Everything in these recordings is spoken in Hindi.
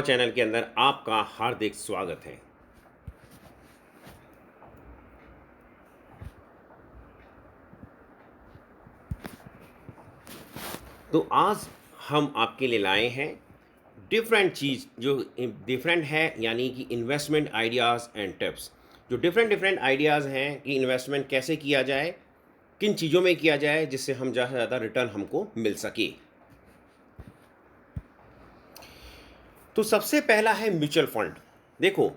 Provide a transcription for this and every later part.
चैनल के अंदर आपका हार्दिक स्वागत है। तो आज हम आपके लिए लाए हैं डिफरेंट चीज़ जो डिफरेंट है, यानी कि इन्वेस्टमेंट आइडियाज़ एंड टिप्स। जो डिफरेंट डिफरेंट आइडियाज़ हैं कि इन्वेस्टमेंट कैसे किया जाए, किन चीज़ों में किया जाए जिससे हम ज़्यादा से ज़्यादा रिटर्न हमको मिल सके। तो सबसे पहला है म्यूचुअल फंड। देखो,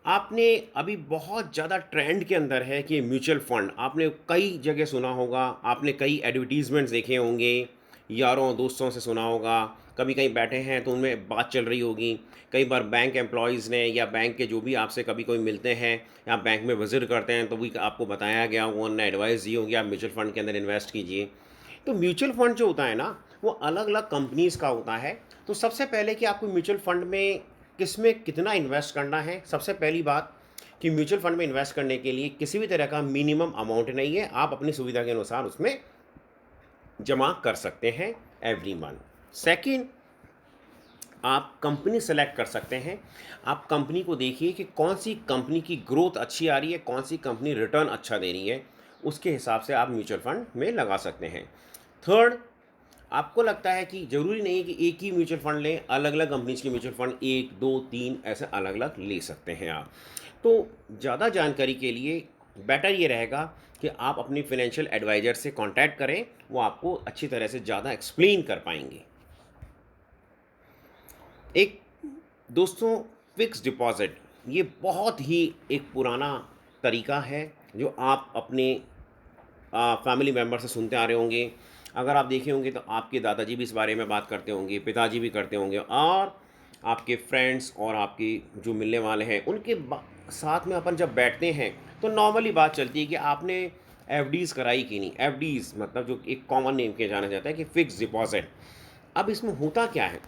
आपने अभी बहुत ज़्यादा ट्रेंड के अंदर है कि म्यूचुअल फंड आपने कई जगह सुना होगा, आपने कई एडवर्टीजमेंट्स देखे होंगे, यारों दोस्तों से सुना होगा, कभी कहीं बैठे हैं तो उनमें बात चल रही होगी। कई बार बैंक एम्प्लॉयज़ ने या बैंक के जो भी आपसे कभी कोई मिलते हैं या बैंक में विजिट करते हैं तो भी आपको बताया गया, वो उन्होंने एडवाइस दी होगी आप म्यूचुअल फंड के अंदर इन्वेस्ट कीजिए। तो म्यूचुअल फंड जो होता है ना, वो अलग अलग कंपनीज़ का होता है। तो सबसे पहले कि आपको म्यूचुअल फंड में किस में कितना इन्वेस्ट करना है, सबसे पहली बात कि म्यूचुअल फंड में इन्वेस्ट करने के लिए किसी भी तरह का मिनिमम अमाउंट नहीं है, आप अपनी सुविधा के अनुसार उसमें जमा कर सकते हैं एवरी मंथ। सेकंड, आप कंपनी सेलेक्ट कर सकते हैं। आप कंपनी को देखिए कि कौन सी कंपनी की ग्रोथ अच्छी आ रही है, कौन सी कंपनी रिटर्न अच्छा दे रही है, उसके हिसाब से आप म्यूचुअल फंड में लगा सकते हैं। थर्ड, आपको लगता है कि ज़रूरी नहीं है कि एक ही म्यूचुअल फंड लें, अलग अलग कंपनीज के म्यूचुअल फंड 1 2 3 ऐसे अलग अलग ले सकते हैं आप। तो ज़्यादा जानकारी के लिए बेटर ये रहेगा कि आप अपनी फाइनेंशियल एडवाइज़र से कांटेक्ट करें, वो आपको अच्छी तरह से ज़्यादा एक्सप्लेन कर पाएंगे। एक दोस्तों, फिक्स डिपॉज़िट ये बहुत ही एक पुराना तरीका है जो आप अपने फैमिली मेम्बर से सुनते आ रहे होंगे। अगर आप देखे होंगे तो आपके दादाजी भी इस बारे में बात करते होंगे, पिताजी भी करते होंगे, और आपके फ्रेंड्स और आपके जो मिलने वाले हैं उनके साथ में अपन जब बैठते हैं तो नॉर्मली बात चलती है कि आपने एफडीज़ कराई कि नहीं। एफडीज़ मतलब जो एक कॉमन नेम के जाना जाता है कि फ़िक्स डिपॉज़िट। अब इसमें होता क्या है,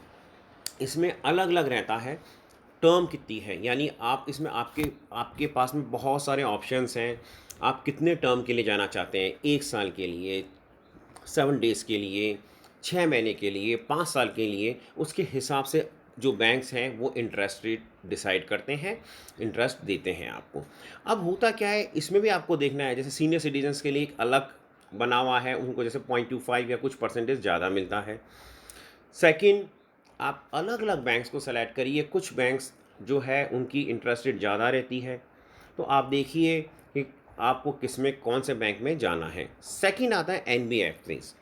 इसमें अलग अलग रहता है टर्म कितनी है, यानी आप इसमें आपके आपके पास में बहुत सारे ऑप्शंस हैं। आप कितने टर्म के लिए जाना चाहते हैं, 1 साल के लिए, 7 डेज़ के लिए, 6 महीने के लिए, 5 साल के लिए, उसके हिसाब से जो बैंक्स हैं वो इंटरेस्ट रेट डिसाइड करते हैं, इंटरेस्ट देते हैं आपको। अब होता क्या है, इसमें भी आपको देखना है, जैसे सीनियर सिटीजन्स के लिए एक अलग बना हुआ है, उनको जैसे 0.25 या कुछ परसेंटेज ज़्यादा मिलता है। सेकंड, आप अलग अलग बैंक्स को सेलेक्ट करिए। कुछ बैंक्स जो है उनकी इंटरेस्ट रेट ज़्यादा रहती है, तो आप देखिए कि आपको किस में कौन से बैंक में जाना है। सेकंड आता है एनबीएफसीज।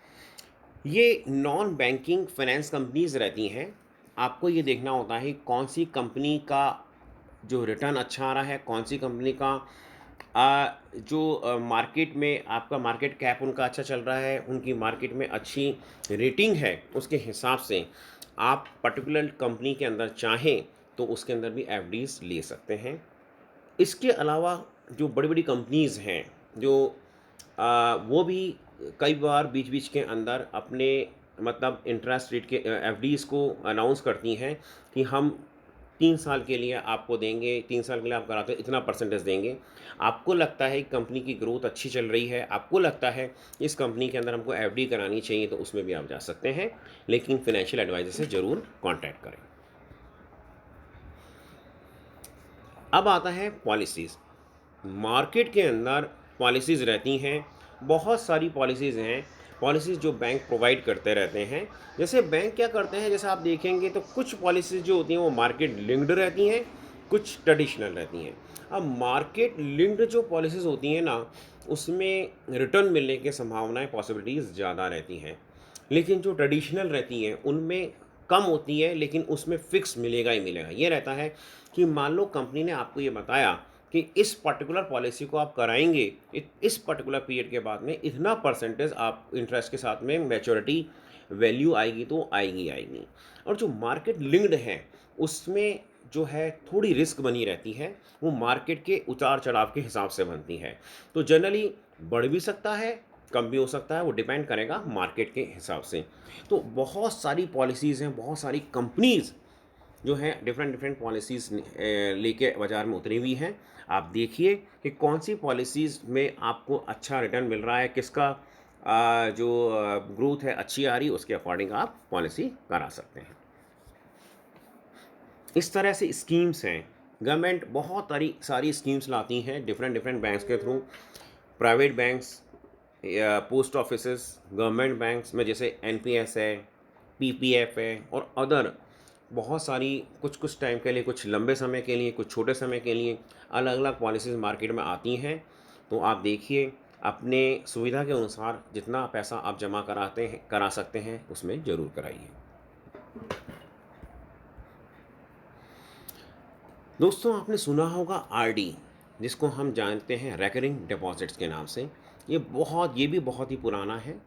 ये नॉन बैंकिंग फाइनेंस कंपनीज रहती हैं। आपको ये देखना होता है कौन सी कंपनी का जो रिटर्न अच्छा आ रहा है, कौन सी कंपनी का जो मार्केट में आपका मार्केट कैप उनका अच्छा चल रहा है, उनकी मार्केट में अच्छी रेटिंग है, उसके हिसाब से आप पर्टिकुलर कंपनी के अंदर चाहें तो उसके अंदर भी एफडीज़ ले सकते हैं। इसके अलावा जो बड़ी-बड़ी कंपनीज़ हैं, जो वो भी कई बार बीच-बीच के अंदर अपने मतलब इंटरेस्ट रेट के एफडीज़ को अनाउंस करती हैं कि हम 3 साल के लिए आपको देंगे, 3 साल के लिए आप कराते हो इतना परसेंटेज देंगे। आपको लगता है कि कंपनी की ग्रोथ अच्छी चल रही है, आपको लगता है इस कंपनी के अंदर हमको एफडी करानी चाहिए, तो उसमें भी आप जा सकते हैं, लेकिन फाइनेंशियल एडवाइज़र से ज़रूर कॉन्टैक्ट करें। अब आता है पॉलिसीज़। मार्केट के अंदर पॉलिसीज़ रहती हैं, बहुत सारी पॉलिसीज़ हैं, पॉलिसीज़ जो बैंक प्रोवाइड करते रहते हैं। जैसे बैंक क्या करते हैं, जैसे आप देखेंगे तो कुछ पॉलिसीज़ जो होती हैं वो मार्केट लिंक्ड रहती हैं, कुछ ट्रेडिशनल रहती हैं। अब मार्केट लिंक्ड जो पॉलिसीज़ होती हैं ना, उसमें रिटर्न मिलने की संभावनाएँ पॉसिबिलिटीज़ ज़्यादा रहती हैं, लेकिन जो ट्रेडिशनल रहती हैं उनमें कम होती है, लेकिन उसमें फ़िक्स मिलेगा ही मिलेगा। ये रहता है कि मान लो कंपनी ने आपको ये बताया कि इस पर्टिकुलर पॉलिसी को आप कराएंगे, इस पर्टिकुलर पीरियड के बाद में इतना परसेंटेज आप इंटरेस्ट के साथ में मैच्योरिटी वैल्यू आएगी तो आएगी आएगी। और जो मार्केट लिंक्ड है उसमें जो है थोड़ी रिस्क बनी रहती है, वो मार्केट के उतार चढ़ाव के हिसाब से बनती है। तो जनरली बढ़ भी सकता है, कम भी हो सकता है, वो डिपेंड करेगा मार्केट के हिसाब से। तो बहुत सारी पॉलिसीज़ हैं, बहुत सारी कंपनीज़ जो हैं डिफरेंट डिफरेंट पॉलिसीज़ लेके बाज़ार में उतरी हुई हैं। आप देखिए कि कौन सी पॉलिसीज़ में आपको अच्छा रिटर्न मिल रहा है, किसका जो ग्रोथ है अच्छी आ रही है, उसके अकॉर्डिंग आप पॉलिसी करा सकते हैं। इस तरह से स्कीम्स हैं। गवर्नमेंट बहुत सारी सारी स्कीम्स लाती हैं डिफरेंट डिफरेंट बैंक्स के थ्रू। प्राइवेट बैंक्स या पोस्ट ऑफिसेस, गवर्नमेंट बैंक्स में जैसे एनपीएस है, पीपीएफ है और अदर बहुत सारी, कुछ कुछ टाइम के लिए, कुछ लंबे समय के लिए, कुछ छोटे समय के लिए अलग अलग पॉलिसीज़ मार्केट में आती हैं। तो आप देखिए, अपने सुविधा के अनुसार जितना पैसा आप जमा करा सकते हैं उसमें ज़रूर कराइए। दोस्तों, आपने सुना होगा आरडी, जिसको हम जानते हैं रेकरिंग डिपॉजिट्स के नाम से। ये भी बहुत ही पुराना है।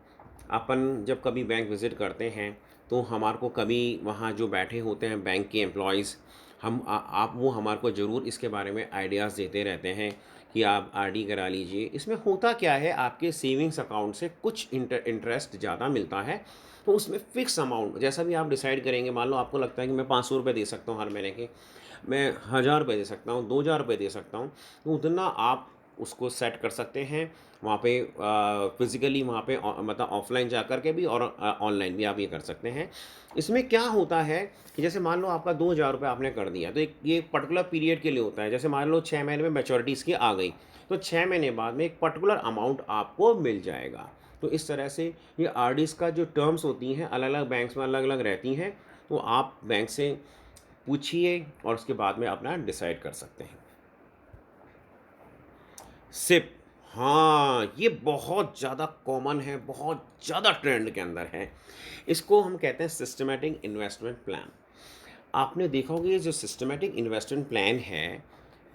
अपन जब कभी बैंक विज़िट करते हैं तो हमारे को कभी वहाँ जो बैठे होते हैं बैंक के एम्प्लॉयज़, हम आप वो हमारे को ज़रूर इसके बारे में आइडियाज़ देते रहते हैं कि आप आरडी करा लीजिए। इसमें होता क्या है, आपके सेविंग्स अकाउंट से कुछ इंटरेस्ट ज़्यादा मिलता है। तो उसमें फ़िक्स अमाउंट जैसा भी आप डिसाइड करेंगे, मान लो आपको लगता है कि मैं 500 रुपये दे सकता हूँ हर महीने के, मैं 1000 रुपये दे सकता हूँ, 2000 रुपये दे सकता हूँ, तो उतना आप उसको सेट कर सकते हैं वहाँ पे, फिज़िकली वहाँ पे मतलब ऑफलाइन जा कर के भी और ऑनलाइन भी आप ये कर सकते हैं। इसमें क्या होता है कि जैसे मान लो आपका 2000 रुपये आपने कर दिया, तो ये पर्टिकुलर पीरियड के लिए होता है। जैसे मान लो 6 महीने में मैच्योरिटी इसकी आ गई, तो 6 महीने बाद में एक पर्टिकुलर अमाउंट आपको मिल जाएगा। तो इस तरह से ये आरडीज़ का जो टर्म्स होती हैं अलग अलग बैंक्स में अलग अलग रहती हैं। तो आप बैंक से पूछिए और उसके बाद में अपना डिसाइड कर सकते हैं। सिप, हाँ, ये बहुत ज़्यादा कॉमन है, बहुत ज़्यादा ट्रेंड के अंदर है। इसको हम कहते हैं सिस्टमैटिक इन्वेस्टमेंट प्लान। आपने देखा होगा ये जो सिस्टमैटिक इन्वेस्टमेंट प्लान है,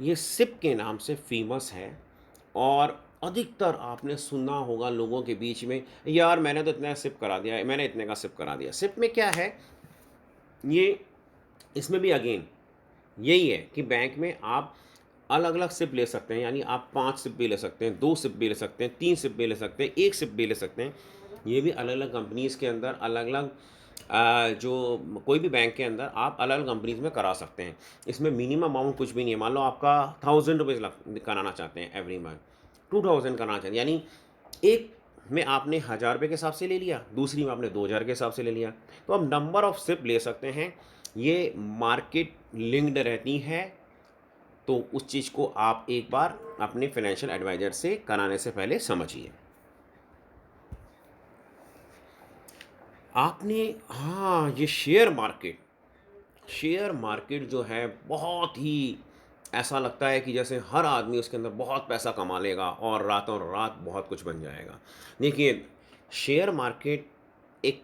ये सिप के नाम से फेमस है। और अधिकतर आपने सुना होगा लोगों के बीच में, यार मैंने तो इतना सिप करा दिया, मैंने इतने का सिप करा दिया। सिप में क्या है, ये इसमें भी अगेन यही है कि बैंक में आप अलग अलग सिप ले सकते हैं। यानी आप 5 सिप भी ले सकते हैं, 2 सिप भी ले सकते हैं, 3 सिप भी ले सकते हैं, 1 सिप भी ले सकते हैं। ये भी अलग अलग कंपनीज़ के अंदर अलग अलग, जो कोई भी बैंक के अंदर आप अलग अलग कंपनीज़ में करा सकते हैं। इसमें मिनिमम अमाउंट कुछ भी नहीं है। मान लो आपका 1000 रुपीज़ कराना चाहते हैं एवरी मंथ, 2000 कराना चाहते हैं, यानी एक में आपने 1000 रुपये के हिसाब से ले लिया, दूसरी में आपने 2000 के हिसाब से ले लिया। तो आप नंबर ऑफ सिप ले सकते हैं। ये मार्केट लिंक्ड रहती हैं। तो उस चीज़ को आप एक बार अपने फाइनेंशियल एडवाइज़र से कराने से पहले समझिए। आपने, हाँ, ये शेयर मार्केट जो है बहुत ही ऐसा लगता है कि जैसे हर आदमी उसके अंदर बहुत पैसा कमा लेगा और रातों रात बहुत कुछ बन जाएगा। देखिए, शेयर मार्केट एक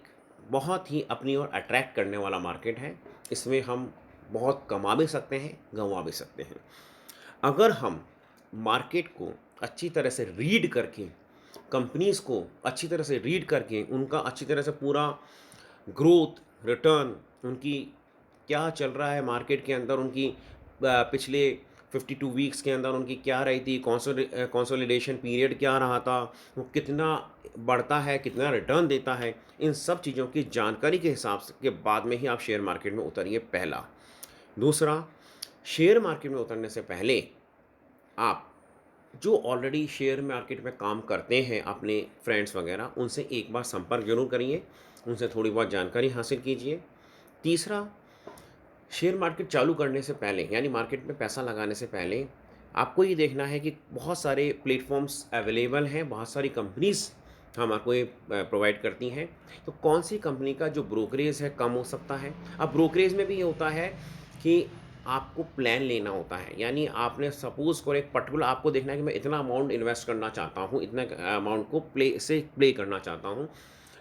बहुत ही अपनी ओर अट्रैक्ट करने वाला मार्केट है। इसमें हम बहुत कमा भी सकते हैं, गंवा भी सकते हैं। अगर हम मार्केट को अच्छी तरह से रीड करके, कंपनीज़ को अच्छी तरह से रीड करके, उनका अच्छी तरह से पूरा ग्रोथ, रिटर्न, उनकी क्या चल रहा है मार्केट के अंदर, उनकी पिछले 52 वीक्स के अंदर उनकी क्या रही थी, कंसोलिडेशन पीरियड क्या रहा था, वो कितना बढ़ता है, कितना रिटर्न देता है, इन सब चीज़ों की जानकारी के हिसाब से के बाद में ही आप शेयर मार्केट में उतरिए, पहला। दूसरा, शेयर मार्केट में उतरने से पहले आप जो ऑलरेडी शेयर मार्केट में काम करते हैं, अपने फ्रेंड्स वगैरह, उनसे एक बार संपर्क जरूर करिए, उनसे थोड़ी बहुत जानकारी हासिल कीजिए। तीसरा, शेयर मार्केट चालू करने से पहले, यानी मार्केट में पैसा लगाने से पहले, आपको ये देखना है कि बहुत सारे प्लेटफॉर्म्स अवेलेबल हैं, बहुत सारी कंपनीज़ हमारे ये प्रोवाइड करती हैं। तो कौन सी कंपनी का जो ब्रोकरेज है कम हो सकता है। अब ब्रोकरेज में भी ये होता है कि आपको प्लान लेना होता है। यानी आपने सपोज़ करो एक पर्टिकुलर, आपको देखना है कि मैं इतना अमाउंट इन्वेस्ट करना चाहता हूँ, इतना अमाउंट को प्ले करना चाहता हूँ।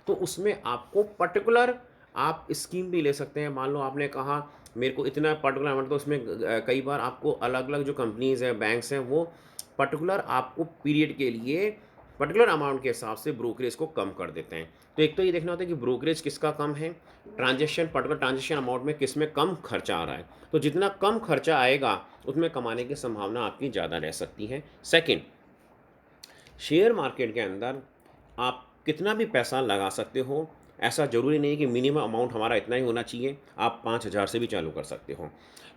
तो उसमें आपको पर्टिकुलर आप स्कीम भी ले सकते हैं। मान लो आपने कहा मेरे को इतना पर्टिकुलर अमाउंट, तो उसमें कई बार आपको अलग अलग जो कंपनीज़ हैं, बैंक्स हैं, वो पर्टिकुलर आपको पीरियड के लिए पर्टिकुलर अमाउंट के हिसाब से ब्रोकरेज को कम कर देते हैं। तो एक तो ये देखना होता है कि ब्रोकरेज किसका कम है, पर्टिकुलर ट्रांजेक्शन अमाउंट में किस में कम खर्चा आ रहा है। तो जितना कम खर्चा आएगा उतने कमाने की संभावना आपकी ज़्यादा रह सकती है। सेकंड, शेयर मार्केट के अंदर आप कितना भी पैसा लगा सकते हो। ऐसा ज़रूरी नहीं कि मिनिमम अमाउंट हमारा इतना ही होना चाहिए, आप 5000 से भी चालू कर सकते हो।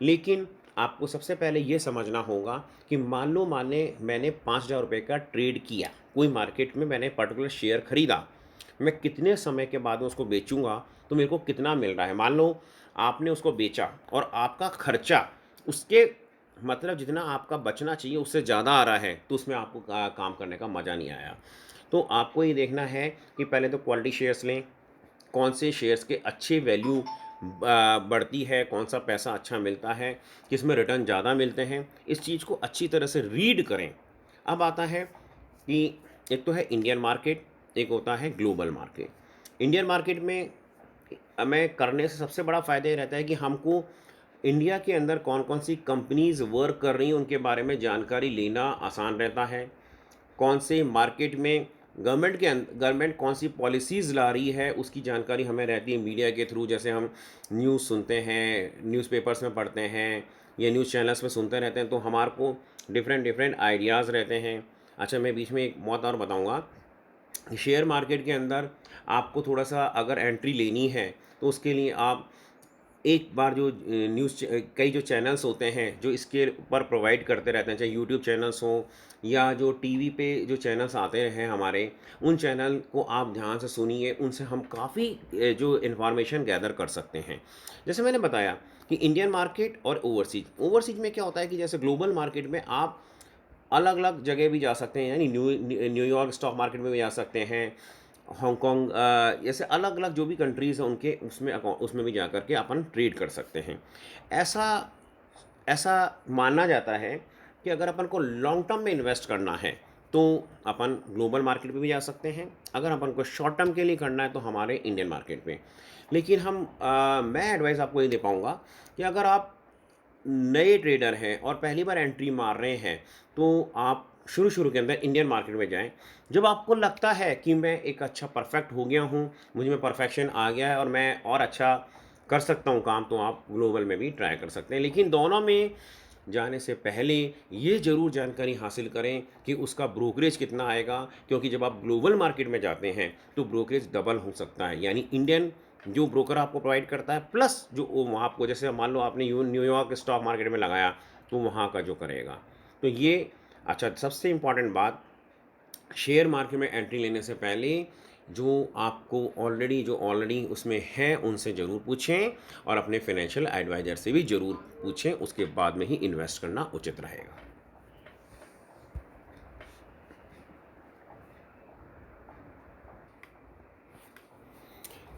लेकिन आपको सबसे पहले ये समझना होगा कि माने मैंने 5000 रुपये का ट्रेड किया, कोई मार्केट में मैंने पर्टिकुलर शेयर खरीदा, मैं कितने समय के बाद उसको बेचूंगा तो मेरे को कितना मिल रहा है। मान लो आपने उसको बेचा और आपका खर्चा उसके मतलब जितना आपका बचना चाहिए उससे ज़्यादा आ रहा है, तो उसमें आपको काम करने का मज़ा नहीं आया। तो आपको ये देखना है कि पहले तो क्वालिटी शेयर्स लें, कौन से शेयर्स के अच्छे वैल्यू बढ़ती है, कौन सा पैसा अच्छा मिलता है, किस में रिटर्न ज़्यादा मिलते हैं, इस चीज़ को अच्छी तरह से रीड करें। अब आता है कि एक तो है इंडियन मार्केट, एक होता है ग्लोबल मार्केट। इंडियन मार्केट में हमें करने से सबसे बड़ा फ़ायदा ये रहता है कि हमको इंडिया के अंदर कौन कौन सी कंपनीज़ वर्क कर रही हैं उनके बारे में जानकारी लेना आसान रहता है। कौन से मार्केट में गवर्नमेंट कौन सी पॉलिसीज़ ला रही है उसकी जानकारी हमें रहती है मीडिया के थ्रू, जैसे हम न्यूज़ सुनते हैं, न्यूज़पेपर्स में पढ़ते हैं या न्यूज़ चैनल्स में सुनते रहते हैं, तो हमारे को डिफरेंट डिफरेंट आइडियाज़ रहते हैं। अच्छा, मैं बीच में एक बात और बताऊंगा कि शेयर मार्केट के अंदर आपको थोड़ा सा अगर एंट्री लेनी है तो उसके लिए आप एक बार जो कई जो चैनल्स होते हैं जो इसके ऊपर प्रोवाइड करते रहते हैं, चाहे यूट्यूब चैनल्स हों या जो टीवी पे जो चैनल्स आते हैं हमारे, उन चैनल को आप ध्यान से सुनिए, उनसे हम काफ़ी जो इन्फॉर्मेशन गैदर कर सकते हैं। जैसे मैंने बताया कि इंडियन मार्केट और ओवरसीज ओवरसीज में क्या होता है कि जैसे ग्लोबल मार्केट में आप अलग अलग जगह भी जा सकते हैं, यानी न्यूयॉर्क स्टॉक मार्केट में भी जा सकते हैं, हांगकांग, जैसे अलग अलग जो भी कंट्रीज़ हैं उनके उसमें भी जा कर के अपन ट्रेड कर सकते हैं। ऐसा ऐसा माना जाता है कि अगर अपन को लॉन्ग टर्म में इन्वेस्ट करना है तो अपन ग्लोबल मार्केट पे भी जा सकते हैं, अगर अपन को शॉर्ट टर्म के लिए करना है तो हमारे इंडियन मार्केट पे। लेकिन मैं एडवाइस आपको ये दे पाऊँगा कि अगर आप नए ट्रेडर हैं और पहली बार एंट्री मार रहे हैं तो आप शुरू शुरू के अंदर इंडियन मार्केट में जाएं। जब आपको लगता है कि मैं एक अच्छा परफेक्ट हो गया हूं, मुझ में परफेक्शन आ गया है और मैं और अच्छा कर सकता हूं काम, तो आप ग्लोबल में भी ट्राई कर सकते हैं। लेकिन दोनों में जाने से पहले ये ज़रूर जानकारी हासिल करें कि उसका ब्रोकरेज कितना आएगा, क्योंकि जब आप ग्लोबल मार्केट में जाते हैं तो ब्रोकरेज डबल हो सकता है, यानी इंडियन जो ब्रोकर आपको प्रोवाइड करता है प्लस जो वो वहाँ आपको, जैसे मान लो आपने न्यूयॉर्क स्टॉक मार्केट में लगाया तो वहाँ का जो करेगा। तो ये अच्छा, सबसे इम्पॉर्टेंट बात, शेयर मार्केट में एंट्री लेने से पहले जो आपको ऑलरेडी उसमें हैं उनसे ज़रूर पूछें और अपने फाइनेंशियल एडवाइज़र से भी ज़रूर पूछें, उसके बाद में ही इन्वेस्ट करना उचित रहेगा।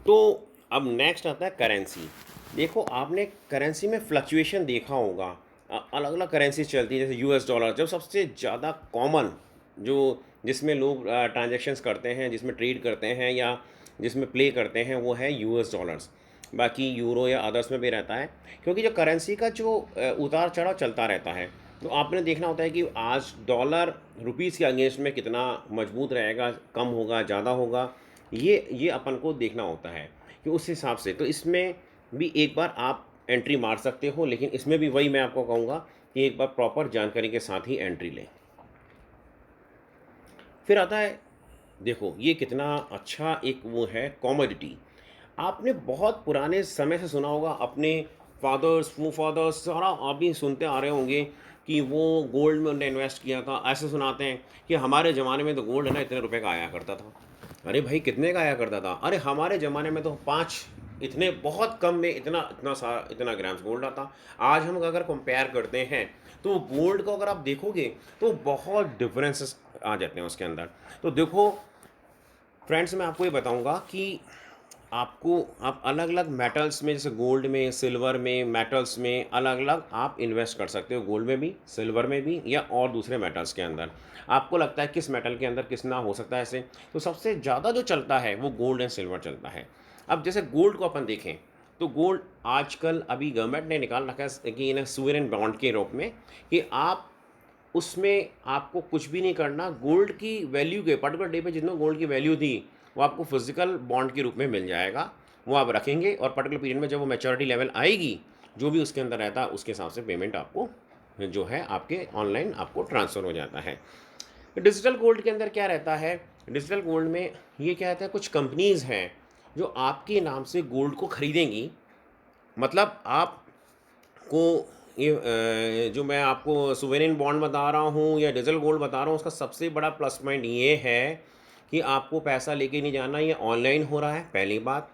तो अब नेक्स्ट आता है करेंसी। देखो, आपने करेंसी में फ्लक्चुएशन देखा होगा, अलग अलग करेंसी चलती है, जैसे यूएस डॉलर जब सबसे ज़्यादा कॉमन जो जिसमें लोग ट्रांजेक्शन्स करते हैं, जिसमें ट्रेड करते हैं या जिसमें प्ले करते हैं, वो है यूएस डॉलर्स। बाकी यूरो या अदर्स में भी रहता है, क्योंकि जो करेंसी का जो उतार चढ़ाव चलता रहता है, तो आपने देखना होता है कि आज डॉलर रुपीज़ के अगेंस्ट में कितना मजबूत रहेगा, कम होगा, ज़्यादा होगा, ये अपन को देखना होता है कि उस हिसाब से। तो इसमें भी एक बार आप एंट्री मार सकते हो, लेकिन इसमें भी वही मैं आपको कहूँगा कि एक बार प्रॉपर जानकारी के साथ ही एंट्री लें। फिर आता है, देखो ये कितना अच्छा एक वो है कॉमोडिटी। आपने बहुत पुराने समय से सुना होगा, अपने फादर्स फादर्स सारा आप भी सुनते आ रहे होंगे कि वो गोल्ड में उन्होंने इन्वेस्ट किया था। ऐसे सुनाते हैं कि हमारे ज़माने में तो गोल्ड है ना इतने रुपए का आया करता था। अरे भाई, कितने का आया करता था? अरे हमारे ज़माने में तो 5, इतने बहुत कम में इतना ग्राम्स गोल्ड आता। आज हम अगर कंपेयर करते हैं तो गोल्ड को अगर आप देखोगे तो बहुत डिफरेंसेस आ जाते हैं उसके अंदर। तो देखो फ्रेंड्स, मैं आपको ये बताऊंगा कि आप अलग अलग मेटल्स में, जैसे गोल्ड में, सिल्वर में, मेटल्स में अलग अलग आप इन्वेस्ट कर सकते हो, गोल्ड में भी, सिल्वर में भी या और दूसरे मेटल्स के अंदर। आपको लगता है किस मेटल के अंदर कितना हो सकता है ऐसे, तो सबसे ज़्यादा जो चलता है वो गोल्ड एंड सिल्वर चलता है। अब जैसे गोल्ड को अपन देखें तो गोल्ड आजकल अभी गवर्नमेंट ने निकाल रखा है कि इन्हें सुवरेन बॉन्ड के रूप में, कि आप उसमें आपको कुछ भी नहीं करना, गोल्ड की वैल्यू के पर्टिकुलर डे पे जितना गोल्ड की वैल्यू थी वो आपको फिजिकल बॉन्ड के रूप में मिल जाएगा। वो आप रखेंगे और पर्टिकुलर पीरियड में जब वो मैच्योरिटी लेवल आएगी, जो भी उसके अंदर रहता है उसके हिसाब से पेमेंट आपको जो है आपके ऑनलाइन आपको ट्रांसफ़र हो जाता है। डिजिटल गोल्ड के अंदर क्या रहता है, डिजिटल गोल्ड में ये क्या रहता है, कुछ कंपनीज़ हैं जो आपके नाम से गोल्ड को खरीदेंगी। मतलब आपको ये जो मैं आपको सुवेरेन बॉन्ड बता रहा हूँ या डिजिटल गोल्ड बता रहा हूँ, उसका सबसे बड़ा प्लस पॉइंट ये है कि आपको पैसा लेके नहीं जाना, ये ऑनलाइन हो रहा है, पहली बात।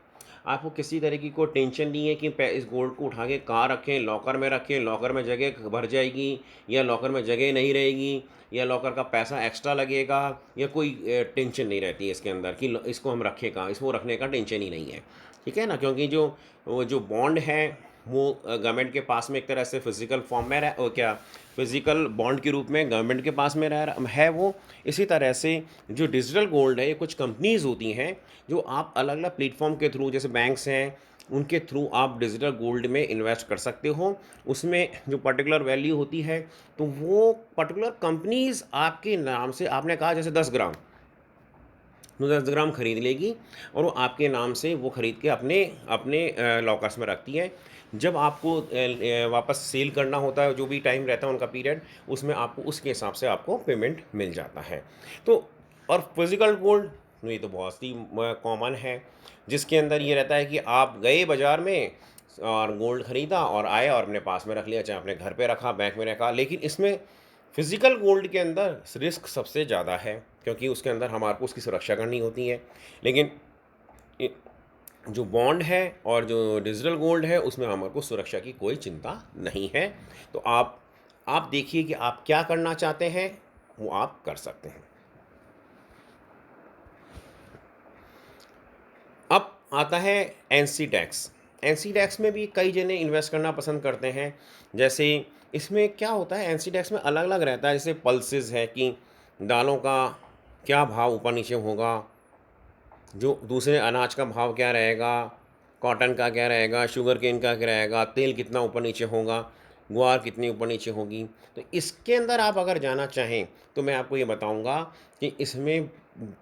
आपको किसी तरह की कोई टेंशन नहीं है कि इस गोल्ड को उठा के कहाँ रखें, लॉकर में रखें, लॉकर में जगह भर जाएगी या लॉकर में जगह नहीं रहेगी या लॉकर का पैसा एक्स्ट्रा लगेगा, या कोई टेंशन नहीं रहती है इसके अंदर कि इसको हम रखें कहाँ, इसको रखने का टेंशन ही नहीं है। ठीक है ना, क्योंकि जो बॉन्ड है वो गवर्नमेंट के पास में एक तरह से फिजिकल फॉर्म में क्या फिजिकल बॉन्ड के रूप में गवर्नमेंट के पास में है वो। इसी तरह से जो डिजिटल गोल्ड है, ये कुछ कंपनीज होती हैं जो आप अलग अलग प्लेटफॉर्म के थ्रू, जैसे बैंक्स हैं, उनके थ्रू आप डिजिटल गोल्ड में इन्वेस्ट कर सकते हो। उसमें जो पर्टिकुलर वैल्यू होती है, तो वो पर्टिकुलर कंपनीज आपके नाम से, आपने कहा जैसे 10 ग्राम, वो 10 ग्राम खरीद लेगी और वो आपके नाम से वो खरीद के अपने अपने लॉकर्स में रखती है। जब आपको वापस सेल करना होता है, जो भी टाइम रहता है उनका पीरियड, उसमें आपको उसके हिसाब से आपको पेमेंट मिल जाता है। तो और फिजिकल गोल्ड, ये तो बहुत ही कॉमन है, जिसके अंदर ये रहता है कि आप गए बाज़ार में और गोल्ड ख़रीदा और आए और अपने पास में रख लिया, चाहे अपने घर पे रखा, बैंक में रखा। लेकिन इसमें फिज़िकल गोल्ड के अंदर रिस्क सबसे ज़्यादा है, क्योंकि उसके अंदर हमारे को उसकी सुरक्षा करनी होती है। लेकिन जो बॉन्ड है और जो डिजिटल गोल्ड है, उसमें हमारे को सुरक्षा की कोई चिंता नहीं है। तो आप देखिए कि आप क्या करना चाहते हैं, वो आप कर सकते हैं। अब आता है एनसी टैक्स। एनसी टैक्स में भी कई जने इन्वेस्ट करना पसंद करते हैं। जैसे इसमें क्या होता है, एनसी टैक्स में अलग अलग रहता है। जैसे पल्सेस है कि दालों का क्या भाव ऊपर नीचे होगा, जो दूसरे अनाज का भाव क्या रहेगा, कॉटन का क्या रहेगा, शुगर केन का क्या रहेगा, तेल कितना ऊपर नीचे होगा, ग्वार कितनी ऊपर नीचे होगी। तो इसके अंदर आप अगर जाना चाहें तो मैं आपको ये बताऊंगा कि इसमें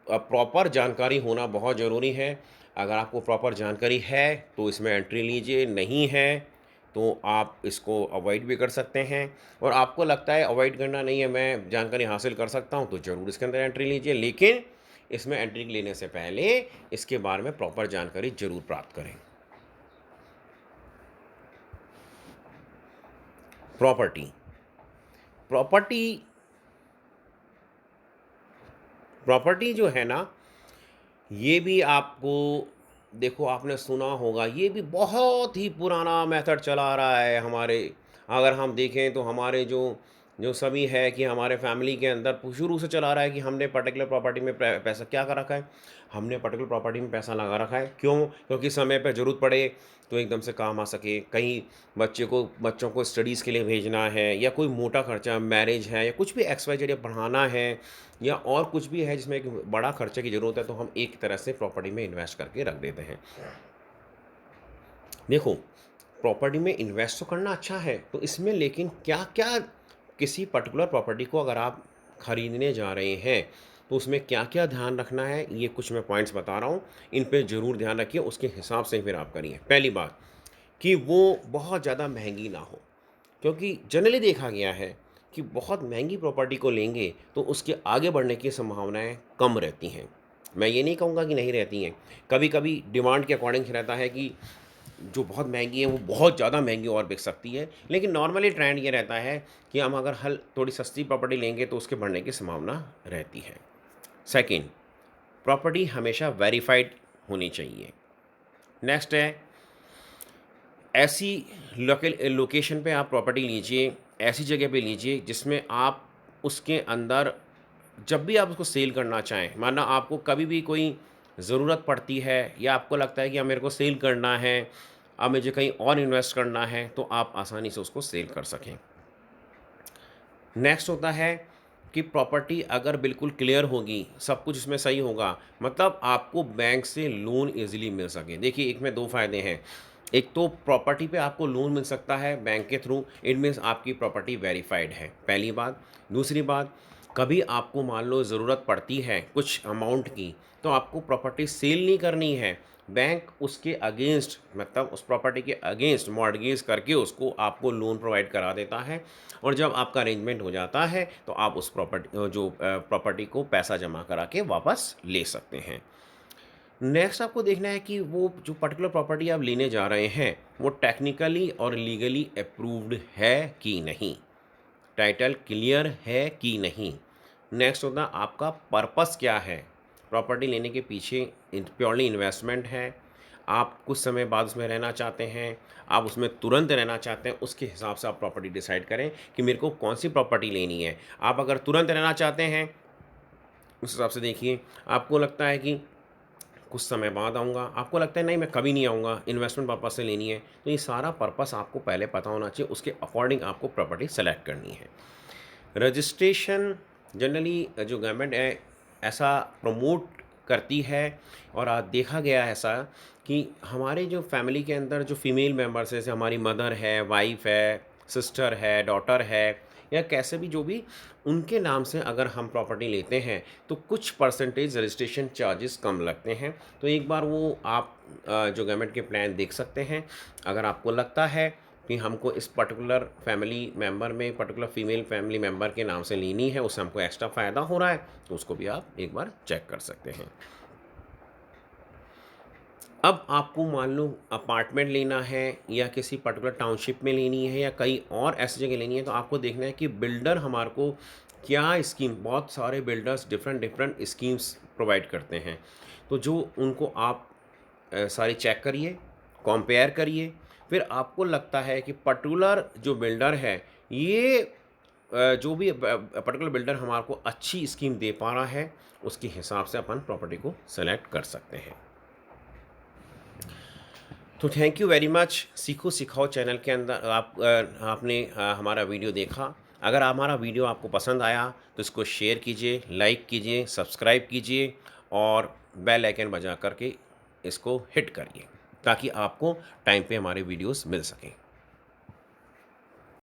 प्रॉपर जानकारी होना बहुत ज़रूरी है। अगर आपको प्रॉपर जानकारी है तो इसमें एंट्री लीजिए, नहीं है तो आप इसको अवॉइड भी कर सकते हैं। और आपको लगता है अवॉइड करना नहीं है, मैं जानकारी हासिल कर सकता हूँ, तो ज़रूर इसके अंदर एंट्री लीजिए। लेकिन इसमें एंट्री लेने से पहले इसके बारे में प्रॉपर जानकारी ज़रूर प्राप्त करें। प्रॉपर्टी प्रॉपर्टी प्रॉपर्टी जो है ना, ये भी आपको, देखो आपने सुना होगा, ये भी बहुत ही पुराना मेथड चला आ रहा है हमारे। अगर हम देखें तो हमारे जो जो सभी है कि हमारे फैमिली के अंदर शुरू से चला रहा है कि हमने पर्टिकुलर प्रॉपर्टी में पैसा क्या कर रखा है, हमने पर्टिकुलर प्रॉपर्टी में पैसा लगा रखा है। क्यों? क्योंकि समय पे ज़रूरत पड़े तो एकदम से काम आ सके। कहीं बच्चों को स्टडीज़ के लिए भेजना है, या कोई मोटा खर्चा, मैरिज है, या कुछ भी एक्स वाई जेड पढ़ाना है, या और कुछ भी है जिसमें एक बड़ा खर्चे की ज़रूरत है, तो हम एक तरह से प्रॉपर्टी में इन्वेस्ट करके रख देते हैं। देखो, प्रॉपर्टी में इन्वेस्ट तो करना अच्छा है, तो इसमें लेकिन क्या-क्या, किसी पर्टिकुलर प्रॉपर्टी को अगर आप खरीदने जा रहे हैं, तो उसमें क्या-क्या ध्यान रखना है, ये कुछ मैं पॉइंट्स बता रहा हूँ। इन पे ज़रूर ध्यान रखिए, उसके हिसाब से फिर आप करिए। पहली बात कि वो बहुत ज़्यादा महंगी ना हो, क्योंकि जनरली देखा गया है कि बहुत महंगी प्रॉपर्टी को लेंगे तो उसके आगे बढ़ने की संभावनाएँ कम रहती हैं। मैं ये नहीं कहूँगा कि नहीं रहती हैं, कभी-कभी डिमांड के अकॉर्डिंग रहता है कि जो बहुत महंगी है वो बहुत ज़्यादा महंगी और बिक सकती है। लेकिन नॉर्मली ट्रेंड ये रहता है कि हम अगर हल थोड़ी सस्ती प्रॉपर्टी लेंगे तो उसके बढ़ने की संभावना रहती है। सेकंड, प्रॉपर्टी हमेशा वेरीफाइड होनी चाहिए। नेक्स्ट है, ऐसी लोकेशन पे आप प्रॉपर्टी लीजिए, ऐसी जगह पे लीजिए जिसमें आप उसके अंदर जब भी आप उसको सेल करना चाहें, माना आपको कभी भी कोई ज़रूरत पड़ती है या आपको लगता है कि अब मेरे को सेल करना है, अब मुझे कहीं और इन्वेस्ट करना है, तो आप आसानी से उसको सेल कर सकें। नेक्स्ट होता है कि प्रॉपर्टी अगर बिल्कुल क्लियर होगी, सब कुछ इसमें सही होगा, मतलब आपको बैंक से लोन ईज़िली मिल सके। देखिए, एक में 2 फ़ायदे हैं। एक तो प्रॉपर्टी पे आपको लोन मिल सकता है बैंक के थ्रू, इट मीन्स आपकी प्रॉपर्टी वेरीफाइड है, पहली बात। दूसरी बात, कभी आपको मान लो ज़रूरत पड़ती है कुछ अमाउंट की, तो आपको प्रॉपर्टी सेल नहीं करनी है, बैंक उसके अगेंस्ट, मतलब उस प्रॉपर्टी के अगेंस्ट मॉर्टगेज करके उसको आपको लोन प्रोवाइड करा देता है। और जब आपका अरेंजमेंट हो जाता है तो आप उस प्रॉपर्टी को पैसा जमा करा के वापस ले सकते हैं। नेक्स्ट आपको देखना है कि वो जो पर्टिकुलर प्रॉपर्टी आप लेने जा रहे हैं, वो टेक्निकली और लीगली अप्रूव्ड है कि नहीं, टाइटल क्लियर है कि नहीं। नेक्स्ट होता आपका पर्पस क्या है, प्रॉपर्टी लेने के पीछे प्योरली इन्वेस्टमेंट है, आप कुछ समय बाद उसमें रहना चाहते हैं, आप उसमें तुरंत रहना चाहते हैं, उसके हिसाब से आप प्रॉपर्टी डिसाइड करें कि मेरे को कौन-सी प्रॉपर्टी लेनी है। आप अगर तुरंत रहना चाहते हैं, उस हिसाब से देखिए। आपको लगता है कि कुछ समय बाद आऊँगा, आपको लगता है नहीं मैं कभी नहीं आऊँगा, इन्वेस्टमेंट पर्पज़ से लेनी है, तो ये सारा पर्पज़ आपको पहले पता होना चाहिए, उसके अकॉर्डिंग आपको प्रॉपर्टी सेलेक्ट करनी है। रजिस्ट्रेशन जनरली जो गवर्नमेंट है ऐसा प्रमोट करती है, और आज देखा गया है ऐसा कि हमारे जो फैमिली के अंदर जो फीमेल मेंबर्स हैं, जैसे हमारी मदर है, वाइफ है, सिस्टर है, डॉटर है, या कैसे भी जो भी उनके नाम से अगर हम प्रॉपर्टी लेते हैं तो कुछ परसेंटेज रजिस्ट्रेशन चार्जेस कम लगते हैं। तो एक बार वो आप जो गवर्नमेंट के प्लान देख सकते हैं। अगर आपको लगता है कि हमको इस पर्टिकुलर फैमिली मेंबर में पर्टिकुलर फीमेल फैमिली मेंबर के नाम से लेनी है, उससे हमको एक्स्ट्रा फ़ायदा हो रहा है, तो उसको भी आप एक बार चेक कर सकते हैं। अब आपको मान लो अपार्टमेंट लेना है या किसी पर्टिकुलर टाउनशिप में लेनी है या कई और ऐसी जगह लेनी है, तो आपको देखना है कि बिल्डर हमारे को क्या स्कीम, बहुत सारे builders different different schemes provide करते हैं। तो जो उनको आप सारी चेक करिए, कंपेयर करिए, फिर आपको लगता है कि पर्टिकुलर जो बिल्डर है ये जो भी पर्टिकुलर बिल्डर हमारे को अच्छी स्कीम दे पा रहा है, उसके हिसाब से अपन प्रॉपर्टी को सेलेक्ट कर सकते हैं। तो थैंक यू वेरी मच। सीखो सिखाओ चैनल के अंदर आपने हमारा वीडियो देखा। अगर हमारा वीडियो आपको पसंद आया तो इसको शेयर कीजिए, लाइक कीजिए, सब्सक्राइब कीजिए और बेल आइकन बजा करके इसको हिट करिए, ताकि आपको टाइम पे हमारे वीडियोस मिल सकें।